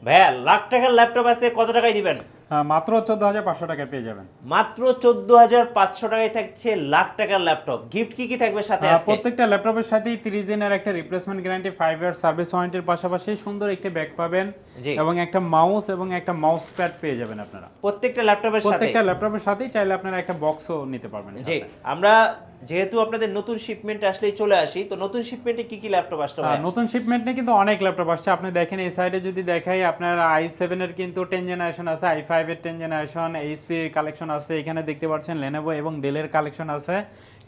ভাইয়া লাখ টাকার ল্যাপটপ আছে, কত টাকায় দিবেন? মাত্র 14,500 টাকায় পেয়ে যাবেন। মাত্র 14,500 টাকায় থাকছে লাখ টাকার ল্যাপটপ। গিফট কি কি থাকবে সাথে আজকে? প্রত্যেকটা ল্যাপটপের সাথেই 30 দিনের একটা রিপ্লেসমেন্ট গ্যারান্টি, 5 ইয়ার সার্ভিস ওয়ারেন্টির পাশাপাশি সুন্দর একটি ব্যাগ পাবেন জি। এবং একটা মাউস এবং একটা মাউস প্যাড পেয়ে যাবেন আপনারা। প্রত্যেকটা ল্যাপটপের সাথে? প্রত্যেকটা ল্যাপটপের সাথেই চাইলে আপনারা একটা বক্সও নিতে পারবেন। জি। আমরা যেহেতু আপনাদের নতুন শিপমেন্ট আসলেই চলে আসি, তো নতুন শিপমেন্টে কি কি ল্যাপটপ আসলো ভাই? নতুন শিপমেন্টে কিন্তু অনেক ল্যাপটপ আসছে। আপনি দেখেন এই সাইডে যদি দেখাই, আপনার i7 এর কিন্তু 10 জেনারেশন আছে, i5 এর 10 জেনারেশন, এইচপি কালেকশন আছে, এখানে দেখতে পাচ্ছেন লেনোভো এবং ডেলের কালেকশন আছে।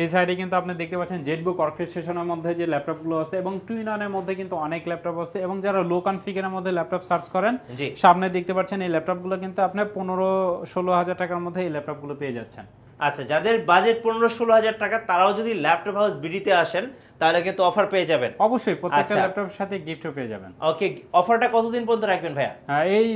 এই সাইডে কিন্তু আপনি দেখতে পাচ্ছেন জেটবুক অর্কেস্ট্রেশনের মধ্যে যে ল্যাপটপগুলো আছে এবং টুইননের মধ্যে কিন্তু অনেক ল্যাপটপ আছে। এবং যারা লো কনফিগারের মধ্যে ল্যাপটপ সার্চ করেন, জি। সামনে দেখতে পাচ্ছেন এই ল্যাপটপগুলো কিন্তু আপনি 15-16 হাজার টাকার মধ্যে এই ল্যাপটপগুলো পেয়ে যাচ্ছেন। আচ্ছা, যাদের বাজেট 15-16 হাজার টাকা, তারাও যদি ল্যাপটপ হাউস বিডিতে আসেন তাহলে কিন্তু অফার পেয়ে যাবেন। অবশ্যই প্রত্যেকটা আচ্ছা। ল্যাপটপের সাথে গিফটও পেয়ে যাবেন। ওকে, অফারটা কতদিন পর্যন্ত রাখবেন ভাইয়া? এই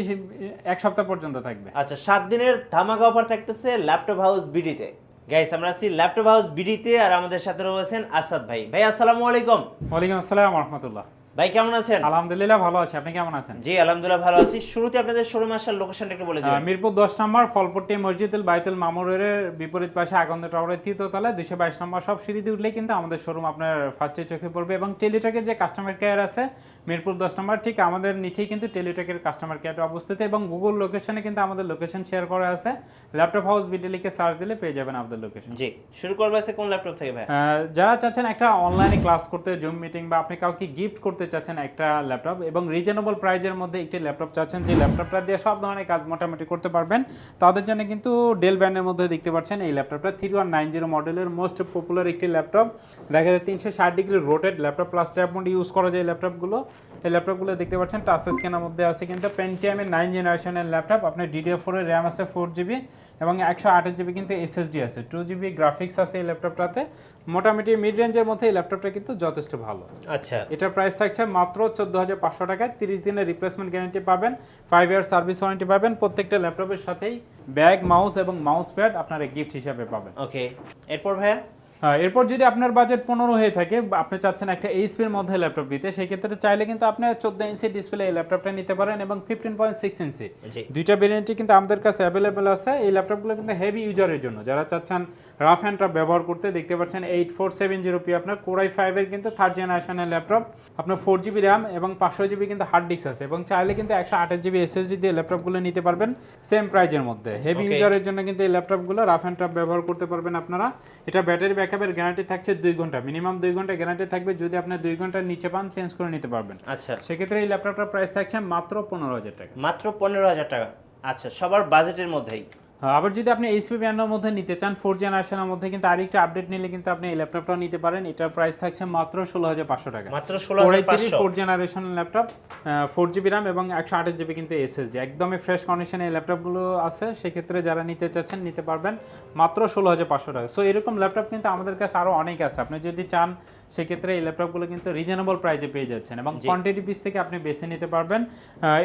এক সপ্তাহ পর্যন্ত থাকবে। আচ্ছা, 7 দিনের ধামাকা অফার থাকতেছে ল্যাপটপ হাউস বিডিতে। গাইস, আমরা আছি ল্যাপটপ হাউস বিডিতে, আর আমাদের সাথে রয়েছেন আসাদ ভাই। ভাই আসসালামু আলাইকুম। ওয়ালাইকুম আসসালাম ওয়া রাহমাতুল্লাহ। ভাই কেমন আছেন? আলহামদুলিল্লাহ ভালো আছি, আপনি কেমন আছেন? জি আলহামদুলিল্লাহ ভালো আছি। শুরুতে আপনাদের শোরুম আসার লোকেশনটা একটু বলে দিবেন। মিরপুর 10 নম্বর ফলপট্টি মসজিদুল বাইতুল মামুরের বিপরীত পাশে আগন্দ টাওয়ারের 3য় তলায় 222 নম্বর সব সিঁড়ি দিয়ে উঠলেই কিন্তু আমাদের শোরুম আপনার ফার্স্টে চোখে পড়বে। এবং টেলিটকের যে কাস্টমার কেয়ার আছে মিরপুর 10 নম্বর, ঠিক আমাদের নিচেই কিন্তু টেলিটকের কাস্টমার কেয়ারটা অবস্থিত। এবং গুগল লোকেশনে কিন্তু আমাদের লোকেশন শেয়ার করা আছে। ল্যাপটপ হাউস বিডি লিখে সার্চ দিলে পেয়ে যাবেন আমাদের লোকেশন। জি, শুরু করবে আছে কোন ল্যাপটপ থেকে ভাই? যারা চাচ্ছেন একটা অনলাইনে ক্লাস করতে, জুম মিটিং বা আপনি কাউকে গিফট করতে চাচ্ছেন একটা ল্যাপটপ এবং রিজনেবল প্রাইজের মধ্যে একটি ল্যাপটপ চাচ্ছেন, যে ল্যাপটপটা দিয়ে সব ধরনের কাজ মোটামুটি করতে পারবেন, তাদের জন্য কিন্তু ডেল ব্র্যান্ডের মধ্যে দেখতে পাচ্ছেন এই ল্যাপটপটা 3190 মডেলের মোস্ট পপুলার একটি ল্যাপটপ। দেখা যায় 360 degree rotate laptop plus tab mode use করা যায় ল্যাপটপগুলো। এই ল্যাপটপগুলো দেখতে পাচ্ছেন টাচ স্ক্রিনের মধ্যে আছে কিন্তু পেন্টিয়ামের 9 জেনারেশনের ল্যাপটপ। আপনার DDR4 এর র্যাম আছে 4GB এবং 128GB কিন্তু SSD আছে, 2GB গ্রাফিক্স আছে এই ল্যাপটপটাতে। মোটামুটি মিড রেঞ্জের মধ্যে এই ল্যাপটপটা কিন্তু যথেষ্ট ভালো। আচ্ছা, এটার প্রাইস থাকছে মাত্র 14,500 টাকায়। 30 দিনের রিপ্লেসমেন্ট গ্যারান্টি পাবেন, 5 ইয়ার সার্ভিস ওয়ারেন্টি পাবেন। প্রত্যেকটা ল্যাপটপের সাথেই ব্যাগ, মাউস এবং মাউস প্যাড আপনারা গিফট হিসাবে পাবেন। ওকে, এরপর ভাইয়া? এরপর যদি আপনার বাজেট 15 হয়ে থাকে, আপনি চাচ্ছেন একটা এইচপির মধ্যে ল্যাপটপ নিতে, সেই ক্ষেত্রে চাইলে কিন্তু আপনি 14 ইঞ্চি ডিসপ্লে এই ল্যাপটপটা নিতে পারেন এবং 15.6 ইঞ্চি জি। দুইটা ভেরিয়েন্টই কিন্তু আমাদের কাছে অ্যাভেলেবেল আছে। এই ল্যাপটপগুলো কিন্তু হেভি ইউজারের জন্য, যারা চাচ্ছেন রাফ অ্যান্ড টাফ ব্যবহার করতে। দেখতে পাচ্ছেন 8470p আপনার Core i5 এর কিন্তু 3rd জেনারেশনের ল্যাপটপ। আপনার 4GB র্যাম এবং 500GB কিন্তু হার্ড ডিস্ক আছে এবং চাইলে কিন্তু 128GB SSD দিয়ে ল্যাপটপগুলো নিতে পারবেন সেম প্রাইজের মধ্যে। হেভি ইউজারের জন্য কিন্তু এই ল্যাপটপগুলো রাফ অ্যান্ড টাফ ব্যবহার করতে পারবেন আপনারা। এটা ব্যাটারি ব্যাকআপের গ্যারান্টি থাকছে 2 ঘন্টা, মিনিমাম 2 ঘন্টা গ্যারান্টি থাকবে। যদি আপনি 2 ঘন্টার নিচে পান, চেঞ্জ করে নিতে পারবেন। আচ্ছা, সেক্ষেত্রে এই ল্যাপটপটার প্রাইস থাকছে মাত্র 15,000 টাকা। মাত্র 15,000 টাকা। আচ্ছা, সবার বাজেটের মধ্যেই। আবার যদি আপনি এইচপি ব্র্যান্ডের মধ্যে নিতে চান, 4 জেনারেশনের মধ্যে কিন্তু আরেকটা আপডেট নিলে কিন্তু আপনি এই ল্যাপটপটাও নিতে পারেন। এটার প্রাইস থাকছে মাত্র 16,500 টাকা। মাত্র 16,500। 4 জেনারেশনের ল্যাপটপ, 4GB র্যাম এবং 128GB কিন্তু SSD, একদমই ফ্রেশ কন্ডিশনে এই ল্যাপটপগুলো আছে। সেক্ষেত্রে যারা নিতে চাচ্ছেন নিতে পারবেন মাত্র 16,500 টাকা। সো এরকম ল্যাপটপ কিন্তু আমাদের কাছে আরও অনেক আছে। আপনি যদি চান সেক্ষেত্রে এই ল্যাপটপগুলো কিন্তু রিজনেবল প্রাইসে পেয়ে যাচ্ছেন এবং কোয়ান্টিটি পিস থেকে আপনি বেছে নিতে পারবেন।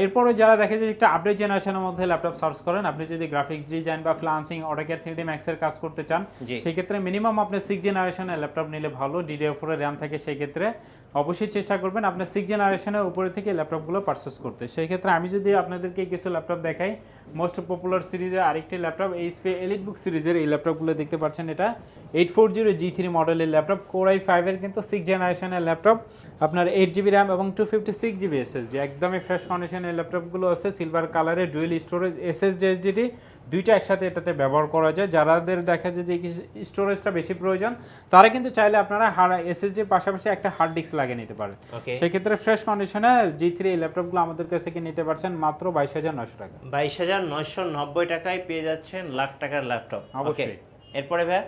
এরপরে যারা দেখে যে একটা আপডেট জেনারেশনের মধ্যে ল্যাপটপ সার্চ করেন, আপনি যদি গ্রাফিক্স ডিজাইন বা ফ্লান্সিং, অটোক্যাড 3D Max এর কাজ করতে চান, সেই ক্ষেত্রে মিনিমাম আপনি 6 জেনারেশনের ল্যাপটপ নিলে ভালো। DDR4 এর র্যাম থাকে, সেই ক্ষেত্রে অবশ্যই চেষ্টা করবেন আপনি 6 জেনারেশনের উপরে থেকে ল্যাপটপগুলো পারচেস করতে। সেই ক্ষেত্রে আমি যদি আপনাদেরকে কিছু ল্যাপটপ দেখাই, মোস্ট পপুলার সিরিজের আরেকটি ল্যাপটপ HP EliteBook সিরিজের এই ল্যাপটপগুলো দেখতে পাচ্ছেন। এটা 840G3 মডেলের ল্যাপটপ, Core i5 এর কিন্তু 6 জেনারেশনের ল্যাপটপ। আপনার 8GB র্যাম এবং 256GB SSD, একদমই ফ্রেশ কন্ডিশনের ল্যাপটপগুলো আছে। সিলভার কালারে ডুয়েল স্টোরেজ SSD HDD দুইটা একসাথে এটাতে ব্যবহার করা যায়। যাদের দেখা যায় যে স্টোরেজটা বেশি প্রয়োজন, তারা কিন্তু চাইলে আপনারা SSD এর পাশাপাশি একটা হার্ড ডিস্ক লাগিয়ে নিতে পারেন। সেক্ষেত্রে ফ্রেশ কন্ডিশনে G3 এই ল্যাপটপগুলো আমাদের কাছ থেকে নিতে পারছেন মাত্র 22,900 টাকা। 22,990 টাকায় পেয়ে যাচ্ছেন লাখ টাকার ল্যাপটপ। অবশ্যই। এরপরে ভাই?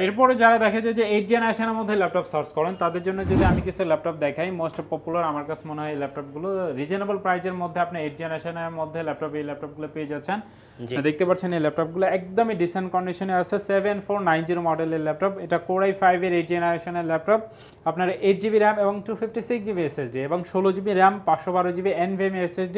এরপরে যারা দেখা যায় যে 8 জেনারেশনের মধ্যে ল্যাপটপ সার্চ করেন, তাদের জন্য যদি আমি কিছু ল্যাপটপ দেখাই, মোস্ট পপুলার আমার কাছে মনে হয় এই ল্যাপটপগুলো রিজনেবল প্রাইজের মধ্যে আপনি 8 জেনারেশনের মধ্যে ল্যাপটপ এই ল্যাপটপগুলো পেয়ে যাচ্ছেন। দেখতে পাচ্ছেন এই ল্যাপটপগুলো একদমই ডিসেন্ট কন্ডিশনে আছে। 7490 মডেলের ল্যাপটপ, এটা Core i5 এর 8 জেনারেশনের ল্যাপটপ। আপনার 8GB র্যাম এবং 256GB SSD এবং 16GB RAM 512GB NVMe SSD,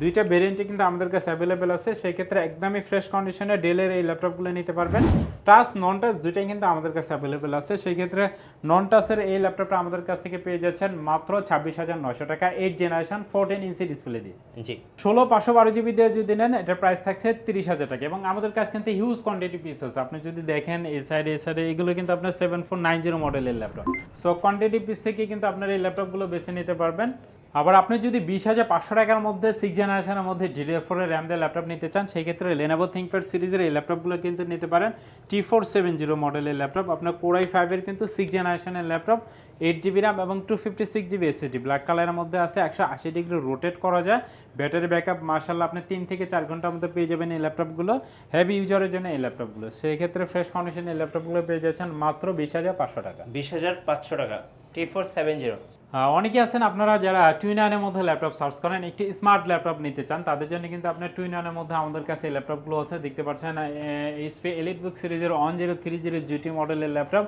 দুইটা ভেরিয়েন্টে কিন্তু আমাদের কাছে অ্যাভেলেবেল আছে। সেই ক্ষেত্রে একদমই ফ্রেশ কন্ডিশনে ডেলের এই ল্যাপটপগুলো নিতে পারবেন। টাচ নন টাচ দুইটা টাচটাই কিন্তু আমাদের কাছে অ্যাভেলেবেল আছে। সেই ক্ষেত্রে নন টাচের এই ল্যাপটপটা আমাদের কাছ থেকে পেয়ে যাচ্ছেন মাত্র 26,900 টাকা 8 জেনারেশন 14 ইঞ্চি ডিসপ্লে দিয়ে। জি 16/512 GB দিয়ে যদি নেন এটার প্রাইস থাকছে 30,000 টাকা এবং আমাদের কাছে কিন্তু হিউজ কোয়ান্টিটি পিস আছে। আপনি যদি দেখেন এই সাইডে এগুলো কিন্তু আপনার 7490 মডেলের ল্যাপটপ। সো কোয়ান্টিটি পিস থেকে কিন্তু আপনার এই ল্যাপটপগুলো বেছে নিতে পারবেন। আবার আপনি যদি 20,500 টাকার মধ্যে 6 জেনারেশনের মধ্যে DDR4 এর র্যাম দিয়ে ল্যাপটপ নিতে চান সেই ক্ষেত্রে Lenovo ThinkPad সিরিজের এই ল্যাপটপগুলো কিন্তু নিতে পারেন। T470 মডেলের ল্যাপটপ আপনার Core i5 এর কিন্তু 6 জেনারেশনের ল্যাপটপ 8GB র্যাম এবং 256GB SSD ব্ল্যাক কালারের মধ্যে আছে 180 ডিগ্রি রোটেট করা যায়। ব্যাটারি ব্যাকআপ মাশাআল্লাহ আপনি 3 থেকে 4 ঘন্টার মধ্যে পেয়ে যাবেন এই ল্যাপটপগুলো। হেভি ইউজারের জন্য এই ল্যাপটপগুলো সেই ক্ষেত্রে ফ্রেশ কন্ডিশনে এই ল্যাপটপগুলো পেয়ে যাচ্ছেন মাত্র 20,500 টাকা। 20,500 টাকা T470। অনেকে আছেন আপনারা যারা টুইনানের মধ্যে ল্যাপটপ সার্চ করেন একটি স্মার্ট ল্যাপটপ নিতে চান তাদের জন্য কিন্তু আপনার টুইনানের মধ্যে আমাদের কাছে এই ল্যাপটপগুলো আছে দেখতে পাচ্ছেন। HP EliteBook সিরিজের 1030 GT মডেলের ল্যাপটপ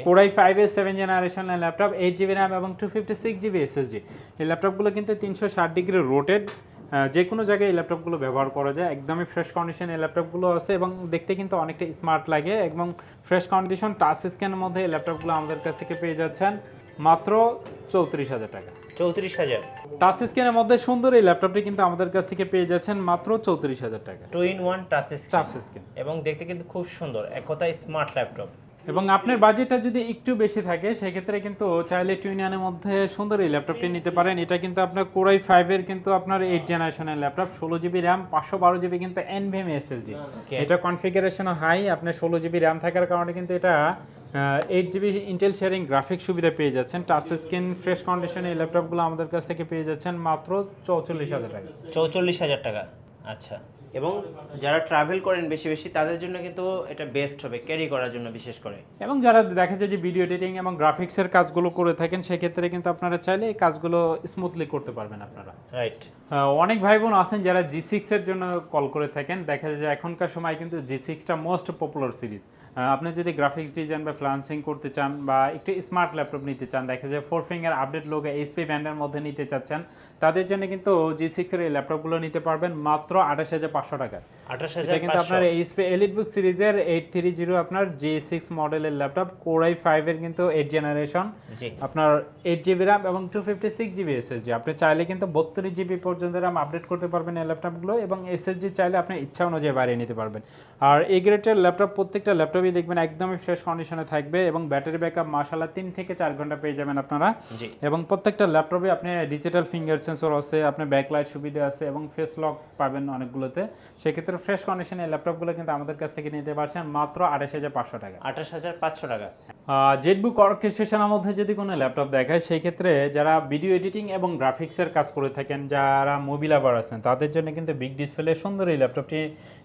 Core i5 এর 7 জেনারেশনের ল্যাপটপ 8GB র্যাম এবং 256GB SSD। এই ল্যাপটপগুলো কিন্তু 360 ডিগ্রি রোটেট যে কোনো জায়গায় এই ল্যাপটপগুলো ব্যবহার করা যায়। একদমই ফ্রেশ কন্ডিশন এই ল্যাপটপগুলো আছে এবং দেখতে কিন্তু অনেকটা স্মার্ট লাগে এবং ফ্রেশ কন্ডিশন টাচ স্ক্রিনের মধ্যে এই ল্যাপটপগুলো আমাদের কাছ থেকে পেয়ে যাচ্ছেন মাত্র 34,000 টাকা। 34,000 টাচ স্ক্রিনের মধ্যে সুন্দর এই ল্যাপটপটি কিন্তু আমাদের কাছ থেকে পেয়ে যাচ্ছেন মাত্র 34,000 টাকা। 2-in-1 টাচ স্ক্রিন এবং দেখতে কিন্তু খুব সুন্দর, এক কথায় স্মার্ট ল্যাপটপ। এবং আপনার বাজেটটা যদি একটু বেশি থাকে সেক্ষেত্রে কিন্তু চাইলে টুইনানের মধ্যে সুন্দর এই ল্যাপটপটি নিতে পারেন। এটা কিন্তু আপনার Core i5 এর কিন্তু আপনার 8 জেনারেশনের ল্যাপটপ 16GB র্যাম 512GB কিন্তু NVMe SSD। এটা কনফিগারেশন হাই আপনার 16GB র্যাম থাকার কারণে কিন্তু এটা 8GB ইন্টেল শেয়ারিং গ্রাফিক সুবিধা পেয়ে যাচ্ছেন। টাচ স্ক্রিন ফ্রেশ কন্ডিশনে এই ল্যাপটপগুলো আমাদের কাছ থেকে পেয়ে যাচ্ছেন মাত্র 44,000 টাকা। 44,000 টাকা। আচ্ছা, এবং যারা ট্রাভেল করেন বেশি বেশি তাদের জন্য কিন্তু এটা বেস্ট হবে ক্যারি করার জন্য বিশেষ করে। এবং যারা দেখা যায় যে ভিডিও এডিটিং এবং গ্রাফিক্সের কাজগুলো করে থাকেন সেক্ষেত্রে কিন্তু আপনারা চাইলে এই কাজগুলো স্মুথলি করতে পারবেন আপনারা। রাইট। অনেক ভাই বোন আছেন যারা G6 এর জন্য কল করে থাকেন। দেখা যায় যে এখনকার সময় কিন্তু G6টা মোস্ট পপুলার সিরিজ। আপনি যদি গ্রাফিক্স ডিজাইন বা ফ্রিল্যান্সিং করতে চান বা একটু স্মার্ট ল্যাপটপ নিতে চান, দেখা যায় 4 ফিঙ্গার আপডেট লোগো HP ব্র্যান্ডের মধ্যে নিতে চাচ্ছেন তাদের জন্য কিন্তু G6 এর এই ল্যাপটপগুলো নিতে পারবেন মাত্র 28,500 টাকা। 28,500 এটা কিন্তু আপনার HP EliteBook সিরিজের 830 আপনার G6 মডেলের ল্যাপটপ Core i5 এর কিন্তু 8 জেনারেশন আপনার 8GB র্যাম এবং 256GB SSD। আপনি চাইলে কিন্তু 32GB পর্যন্ত র্যাম আপডেট করতে পারবেন এই ল্যাপটপগুলো এবং SSD চাইলে আপনি ইচ্ছা অনুযায়ী বাড়িয়ে নিতে পারবেন। আর এই গ্রেডের ল্যাপটপ প্রত্যেকটা ল্যাপটপই দেখবেন একদমই ফ্রেশ কন্ডিশনে থাকবে এবং ব্যাটারি ব্যাকআপ মাশাআল্লাহ 3 থেকে 4 ঘন্টা পেয়ে যাবেন আপনারা। এবং প্রত্যেকটা ল্যাপটপে আপনি ডিজিটাল ফিঙ্গার সেন্সর আছে, আপনি ব্যাকলাইট সুবিধা আছে এবং ফেস লক পাবেন অনেকগুলোতে। সেক্ষেত্রে ফ্রেশ কন্ডিশনে এই ল্যাপটপগুলো কিন্তু আমাদের কাছ থেকে নিতে পারছেন মাত্র 28,500 টাকা। 28,500 টাকা। জেটবুক অর্কেস্ট্রেশনের মধ্যে যদি কোনো ল্যাপটপ দেখায় সেই ক্ষেত্রে যারা ভিডিও এডিটিং এবং গ্রাফিক্সের কাজ করে থাকেন, যারা মুভি লাভার আছেন তাদের জন্য কিন্তু বিগ ডিসপ্লে সুন্দর এই ল্যাপটপটি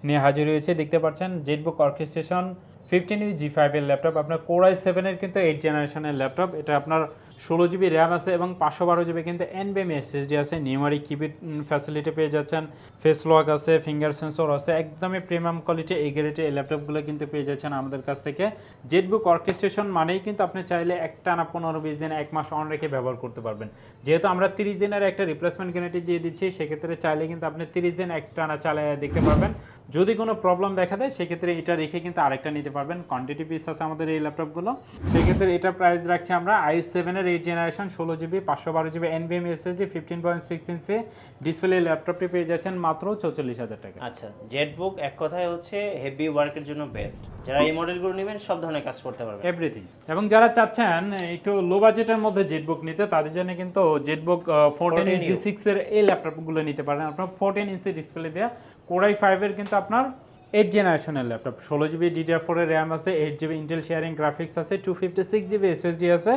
নিয়ে হাজির হয়েছে। দেখতে পাচ্ছেন জেটবুক অর্কেস্ট্রেশন 15 G5 এর ল্যাপটপ আপনার Core i7 এর কিন্তু 8 জেনারেশনের ল্যাপটপ। এটা আপনার 16GB র্যাম আছে এবং 512GB কিন্তু NVMe SSD আছে। নিউমারিক কিবোর্ড ফ্যাসিলিটি পেয়ে যাচ্ছেন, ফেস লক আছে, ফিঙ্গার সেন্সর আছে। একদমই প্রিমিয়াম কোয়ালিটি এই গ্রেডে এই ল্যাপটপগুলো কিন্তু পেয়ে যাচ্ছেন আমাদের কাছ থেকে। জেটবুক অর্কেস্ট্রেশন মানেই কিন্তু আপনি চাইলে একটানা 15-20 দিন 1 মাস অন রেখে ব্যবহার করতে পারবেন। যেহেতু আমরা 30 দিনের একটা রিপ্লেসমেন্ট গ্যারান্টি দিয়ে দিচ্ছি সেক্ষেত্রে চাইলে কিন্তু আপনি 30 দিন একটানা চালিয়ে দেখতে পারবেন। যদি কোনো প্রবলেম দেখা দেয় সেক্ষেত্রে এটা রেখে কিন্তু আরেকটা নিতে পারবেন। কোয়ান্টিটি পিস আছে আমাদের এই ল্যাপটপগুলো। সেক্ষেত্রে এটা প্রাইস রাখছি আমরা i7 এর 8 generation 16GB 512GB NVMe SSD 15.6 inch display ল্যাপটপটি পেয়ে যাচ্ছেন মাত্র 44,000 টাকা। আচ্ছা, জেটবুক এক কথায় হচ্ছে হেভি ওয়ার্কের জন্য বেস্ট। যারা এই মডেলগুলো নেবেন সব ধরনের কাজ করতে পারবেন, এভরিথিং। এবং যারা চাচ্ছেন একটু লো বাজেটের মধ্যে জেটবুক নিতে তাদের জন্য কিন্তু জেটবুক 14 G6 এর এই ল্যাপটপগুলো নিতে পারেন। আপনার 14 ইঞ্চি ডিসপ্লে দেওয়া Core i5 এর কিন্তু আপনার 8 জেনারেশনের ল্যাপটপ 16GB DDR4 এর র্যাম আছে, 8GB ইন্টেল শেয়ারিং গ্রাফিক্স আছে, 256GB SSD আছে।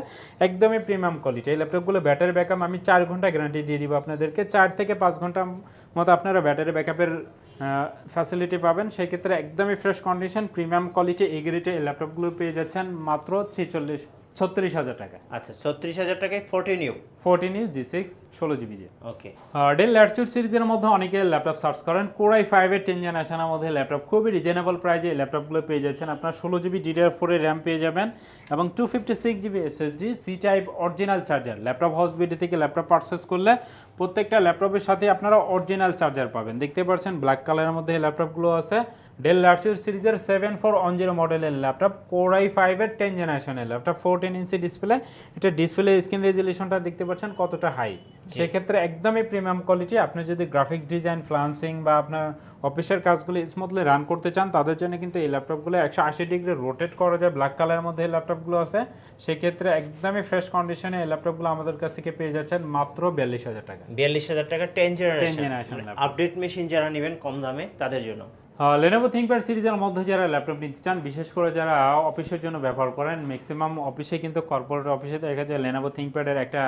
একদমই প্রিমিয়াম কোয়ালিটি এই ল্যাপটপগুলো। ব্যাটারি ব্যাকআপ আমি 4 ঘন্টা গ্যারান্টি দিয়ে দিব আপনাদেরকে। 4 থেকে 5 ঘন্টার মতো আপনারা ব্যাটারি ব্যাকআপের ফ্যাসিলিটি পাবেন। সেই ক্ষেত্রে একদমই ফ্রেশ কন্ডিশন প্রিমিয়াম কোয়ালিটি এই গ্রেডে এই ল্যাপটপগুলো পেয়ে যাচ্ছেন মাত্র 36,000 টাকা। আচ্ছা, 36,000 টাকায় 14U 14 G6 16GB দিয়ে। ওকে, ডেল ল্যাটিটিউড সিরিজের মধ্যে অনেকে ল্যাপটপ সার্চ করেন, কোরাই 5-এর 10 জেনারেশনের মধ্যে ল্যাপটপ খুবই রিজনেবল প্রাইসে এই ল্যাপটপগুলো পেয়ে যাচ্ছেন। আপনার 16GB DDR4 এর র্যাম পেয়ে যাবেন এবং 256GB SSD, C type original charger. Laptop house BD থেকে ল্যাপটপ পারচেস করলে প্রত্যেকটা ল্যাপটপের সাথে আপনারা অরিজিনাল চার্জার পাবেন। দেখতে পাচ্ছেন ব্ল্যাক কালারের মধ্যে এই ল্যাপটপগুলো আছে। ডেল ল্যাটিটিউড সিরিজের 7410 মডেলের ল্যাপটপ, কোরাই 5-এর 10 জেনারেশনের ল্যাপটপ, 14 ইঞ্চি ডিসপ্লে। এটা ডিসপ্লে স্ক্রিন রেজলিউশনটা দেখতে পাচ্ছেন কতটা হাই, সেক্ষেত্রে একদমই প্রিমিয়াম কোয়ালিটি। আপনি যদি গ্রাফিক্স ডিজাইন, ফ্লান্সিং বা আপনার অফিসের কাজগুলো স্মুথলি রান করতে চান, তাদের জন্য কিন্তু এই ল্যাপটপগুলো 180 ডিগ্রি রোটেট করা যায়। ব্ল্যাক কালারের মধ্যে এই ল্যাপটপগুলো আছে, সেক্ষেত্রে একদমই ফ্রেশ কন্ডিশনে এই ল্যাপটপগুলো আমাদের কাছ থেকে পেয়ে যাচ্ছেন মাত্র 42,000 টাকা। 42,000 টাকা 10 জেনারেশন জেনারেশন আপডেট মেশিন যারা নেবেন কম দামে তাদের জন্য। লেনোভো থিংকপ্যাড সিরিজের মধ্যে যারা ল্যাপটপ নিতে চান, বিশেষ করে যারা অফিসের জন্য ব্যবহার করেন, ম্যাক্সিমাম অফিসে কিন্তু কর্পোরেট অফিসে দেখা যায় লেনোভো থিংকপ্যাডের একটা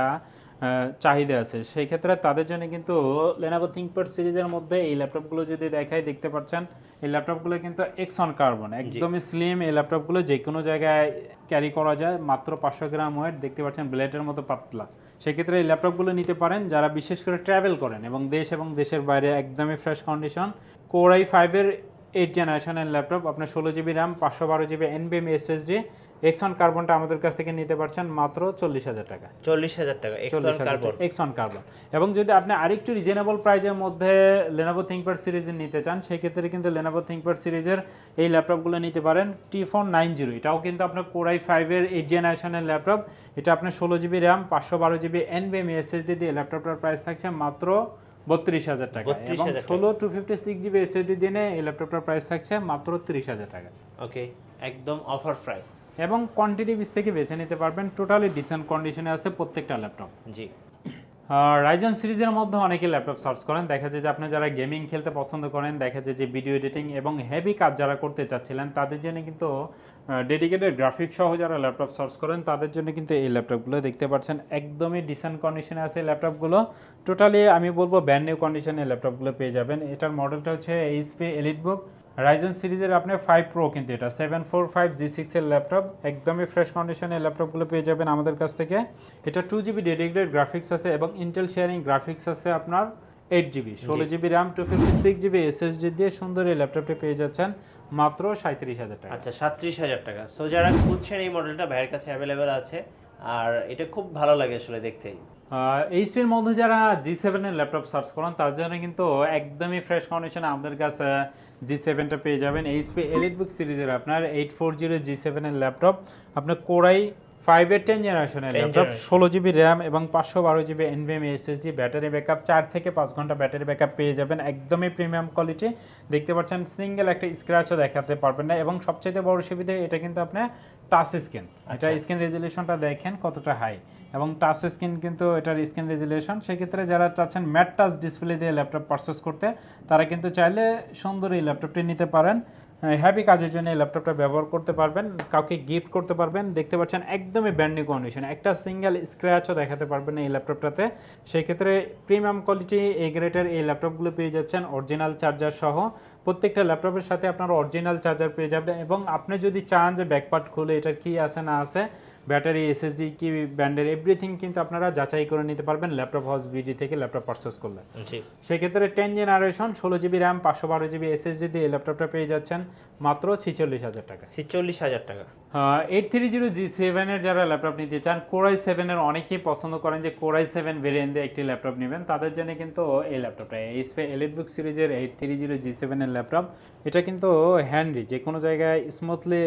চাহিদা আছে, সেই ক্ষেত্রে তাদের জন্য কিন্তু লেনোভো থিংকপ্যাড সিরিজের মধ্যে এই ল্যাপটপগুলো যদি দেখায়, দেখতে পাচ্ছেন এই ল্যাপটপগুলো কিন্তু এক্সন কার্বন, একদমই স্লিম। এই ল্যাপটপগুলো যে কোনো জায়গায় ক্যারি করা যায়, মাত্র 500 গ্রাম ওয়েট। দেখতে পাচ্ছেন ব্লেডের মতো পাতলা, সেক্ষেত্রে এই ল্যাপটপগুলো নিতে পারেন যারা বিশেষ করে ট্রাভেল করেন এবং দেশের বাইরে। একদমই ফ্রেশ কন্ডিশন, কোরাই 5-এর 8 জেনারেশনের ল্যাপটপ, আপনার 16GB RAM, 512GB NVMe SSD, X one কার্বনটা আমাদের কাছ থেকে নিতে পারছেন মাত্র 40,000 টাকা। 40,000 টাকা এক্সন কার্বন। এবং যদি আপনি আরেকটু রিজনেবল প্রাইসের মধ্যে লেনোভো থিংকপ্যাড সিরিজ নিতে চান, সেই ক্ষেত্রে কিন্তু লেনোভো থিংকপ্যাড সিরিজের এই ল্যাপটপগুলো নিতে পারেন। T490, এটাও কিন্তু আপনার কোরাই 5-এর 8 জেনারেশনের ল্যাপটপ। এটা আপনার 16GB RAM, 512GB NVMe SSD দিয়ে ল্যাপটপটার প্রাইস থাকছে মাত্র 32,000 টাকা। এবং 256GB SSD দিয়ে এই ল্যাপটপটার প্রাইস থাকছে মাত্র 30,000 টাকা। ওকে, একদম অফার প্রাইস। এবং কোয়ান্টিটি পিস থেকে বেছে নিতে পারবেন, টোটালি ডিসেন্ট কন্ডিশনে আছে প্রত্যেকটা ল্যাপটপ। জি, রাইজন সিরিজের মধ্যে অনেকে ল্যাপটপ সার্চ করেন, দেখা যায় যে আপনি যারা গেমিং খেলতে পছন্দ করেন, দেখা যায় যে ভিডিও এডিটিং এবং হেভি কাজ যারা করতে চাচ্ছিলেন, তাদের জন্য কিন্তু ডেডিকেটেড গ্রাফিক সহ যারা ল্যাপটপ সার্চ করেন, তাদের জন্য কিন্তু এই ল্যাপটপগুলো দেখতে পাচ্ছেন একদমই ডিসেন্ট কন্ডিশনে আছে। ল্যাপটপগুলো টোটালি আমি বলবো ব্র্যান্ড নিউ কন্ডিশনে ল্যাপটপগুলো পেয়ে যাবেন। এটার মডেলটা হচ্ছে HP EliteBook রাইজন সিরিজের আপনার 5 Pro, কিন্তু এটা 745 G6 এর ল্যাপটপ, একদমই ফ্রেশ কন্ডিশনে ল্যাপটপগুলো পেয়ে যাবেন আমাদের কাছ থেকে। এটা 2GB ডেডিকেটেড গ্রাফিক্স আছে এবং ইন্টেল শেয়ারিং গ্রাফিক্স আছে আপনার 8GB, 16GB RAM, 256GB SSD দিয়ে সুন্দর এই ল্যাপটপটি পেয়ে যাচ্ছেন মাত্র 37,000 টাকা। আচ্ছা, 37,000 টাকা। সো যারা খুঁজছেন এই মডেলটা ভাইয়ের কাছে অ্যাভেলেবেল আছে, আর এটা খুব ভালো লাগে আসলে দেখতেই। এইচপির মধ্যে যারা G7 এর ল্যাপটপ সার্চ করেন, তার জন্য কিন্তু একদমই ফ্রেশ কন্ডিশনে আমাদের কাছে G7টা পেয়ে যাবেন। HP EliteBook সিরিজের আপনার 840 G7 এর ল্যাপটপ, আপনার কোরাই 5-এর 10 জেনারেশনের ল্যাপটপ, 16GB র্যাম এবং 512GB NVMe SSD, battery backup 4 থেকে 5 ঘন্টা ব্যাটারি ব্যাকআপ পেয়ে যাবেন। একদমই প্রিমিয়াম কোয়ালিটি, দেখতে পাচ্ছেন সিঙ্গেল একটা স্ক্র্যাচও দেখাতে পারবেন না। এবং সবচেয়ে বড় সুবিধা, এটা কিন্তু আপনার টাচ স্ক্রিন, এটা স্ক্রিন রেজলিউশনটা দেখেন কতটা হাই, এবং টাচ স্ক্রিন কিন্তু এটার স্ক্রিন রেজলিউশন। সেক্ষেত্রে যারা চাচ্ছেন ম্যাট টাচ ডিসপ্লে দিয়ে ল্যাপটপ পারচেস করতে, তারা কিন্তু চাইলে সুন্দর এই ল্যাপটপটি নিতে পারেন। হ্যাপি কাজের জন্য এই ল্যাপটপটা ব্যবহার করতে পারবেন, কাউকে গিফট করতে পারবেন। দেখতে পাচ্ছেন একদমই ব্র্যান্ড নিউ কন্ডিশন, একটা সিঙ্গেল স্ক্র্যাচও দেখাতে পারবেন এই ল্যাপটপটাতে। সেই ক্ষেত্রে প্রিমিয়াম কোয়ালিটি এ গ্রেডের এই ল্যাপটপগুলো পেয়ে যাচ্ছেন অরিজিনাল চার্জার সহ। প্রত্যেকটা ল্যাপটপের সাথে আপনারা অরিজিনাল চার্জার পেয়ে যাবেন। এবং আপনি যদি চান যে ব্যাকপার্ট খুলে এটার কি আছে না আছে, ব্যাটারি, SSD কি ব্র্যান্ডের, এভরিথিং কিন্তু আপনারা যাচাই করে নিতে পারবেন ল্যাপটপ হাউস বিডি থেকে ল্যাপটপ পারচেস করলে। সেক্ষেত্রে 10 generation 16GB RAM 512GB SSD দিয়ে এই ল্যাপটপটা পেয়ে যাচ্ছেন মাত্র 46,000 টাকা। 46,000 টাকা। 830 G7 এর যারা ল্যাপটপ নিতে চান, কোরাই 7 এর অনেকেই পছন্দ করেন যে কোরাই 7 ভেরিয়েন্ট দিয়ে একটি ল্যাপটপ নেবেন, তাদের জন্য কিন্তু এই ল্যাপটপটা HP EliteBook সিরিজের 830 G7 এর ল্যাপটপ। এটা কিন্তু হ্যান্ডি, যে কোনো জায়গায় স্মুথলি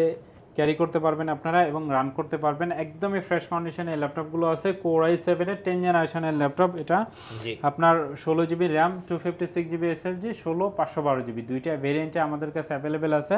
ক্যারি করতে পারবেন আপনারা এবং রান করতে পারবেন। একদমই ফ্রেশ কন্ডিশনে এই ল্যাপটপগুলো আছে। কোরাই 7-এর 10 জেনারেশনের ল্যাপটপ, এটা আপনার 16GB RAM, 256GB SSD, 16/512GB, দুইটা ভেরিয়েন্টে আমাদের কাছে অ্যাভেলেবেল আছে।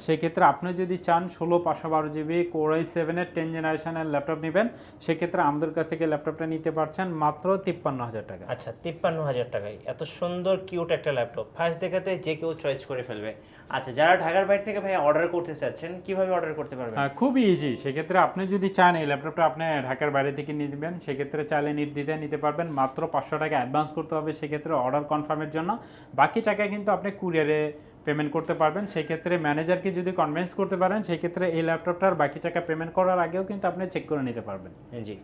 সেই ক্ষেত্রে আপনি যদি চান 16/512GB কোরাই 7-এর 10 জেনারেশনের ল্যাপটপ নেবেন, সেক্ষেত্রে আমাদের কাছ থেকে ল্যাপটপটা নিতে পারছেন মাত্র 53,000 টাকা। আচ্ছা, 53,000 টাকায় এত সুন্দর কিউট একটা ল্যাপটপ, ফার্স্ট দেখাতে যে কেউ চয়েস করে ফেলবে। আচ্ছা, যারা ঢাকার বাইরে থেকে ভাই অর্ডার করতে চাচ্ছেন, কিভাবে অর্ডার করতে পারবেন? খুবই ইজি। সেক্ষেত্রে আপনি যদি চান এই ল্যাপটপটা আপনি ঢাকার বাইরে থেকে নিয়ে নেবেন, সেক্ষেত্রে চাইলে নির্দ্বিধায় নিতে পারবেন। মাত্র 500 টাকা অ্যাডভান্স করতে হবে সেক্ষেত্রে অর্ডার কনফার্মের জন্য। বাকি টাকা কিন্তু আপনি কুরিয়ারে পেমেন্ট করতে পারবেন। সেই ক্ষেত্রে ম্যানেজারকে যদি কনভিন্স করতে পারেন, সেই ক্ষেত্রে এই ল্যাপটপটার বাকি টাকা পেমেন্ট করার আগেও কিন্তু আপনি চেক করে নিতে পারবেন। জি।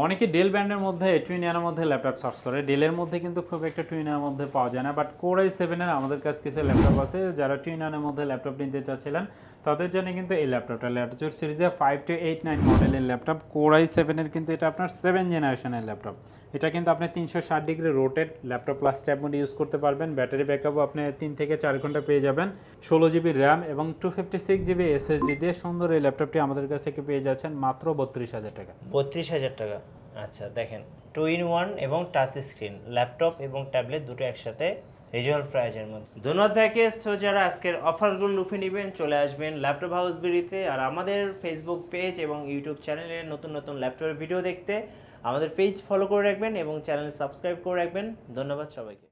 অনেকে ডেল ব্র্যান্ডের মধ্যে টুইনিয়ার মধ্যে ল্যাপটপ সার্চ করে, ডেলের মধ্যে কিন্তু খুব একটা টুইনিয়ার মধ্যে পাওয়া যায় না, বাট কোর i7 এর আমাদের কাছে কিছু ল্যাপটপ আছে। যারা টুইনিয়ার মধ্যে ল্যাপটপ নিতে চাচ্ছিলেন তাদের জন্য কিন্তু এই ল্যাপটপটা ল্যাটিটিউড সিরিজে 5289 মডেলের ল্যাপটপ, কোর i7 এর কিন্তু এটা আপনার 7 জেনারেশনের ল্যাপটপ। এটা কিন্তু আপনি 360 degree rotate laptop plus tab mode use করতে পারবেন। ব্যাটারি ব্যাকআপও আপনি 3 থেকে 4 ঘন্টা পেয়ে যাবেন। 16 জিবি র্যাম এবং 256 জিবি এসএসডি দিয়ে সুন্দর এই ল্যাপটপটি আমাদের কাছ থেকে পেয়ে যাচ্ছেন মাত্র 32,000 টাকা। 32,000 টাকা। আচ্ছা দেখেন, 2-in-1 এবং টাচ স্ক্রিন ল্যাপটপ এবং ট্যাবলেট দুটো একসাথে রিজনাল প্রাইজের মধ্যে। ধন্যবাদ ভাইকে। সো যারা আজকের অফারগুলো লুফে নেবেন চলে আসবেন ল্যাপটপ হাউস বিডিতে। আর আমাদের ফেসবুক পেজ এবং ইউটিউব চ্যানেলে নতুন নতুন ল্যাপটপের ভিডিও দেখতে আমাদের পেজ ফলো করে রাখবেন এবং চ্যানেল সাবস্ক্রাইব করে রাখবেন। ধন্যবাদ সবাইকে।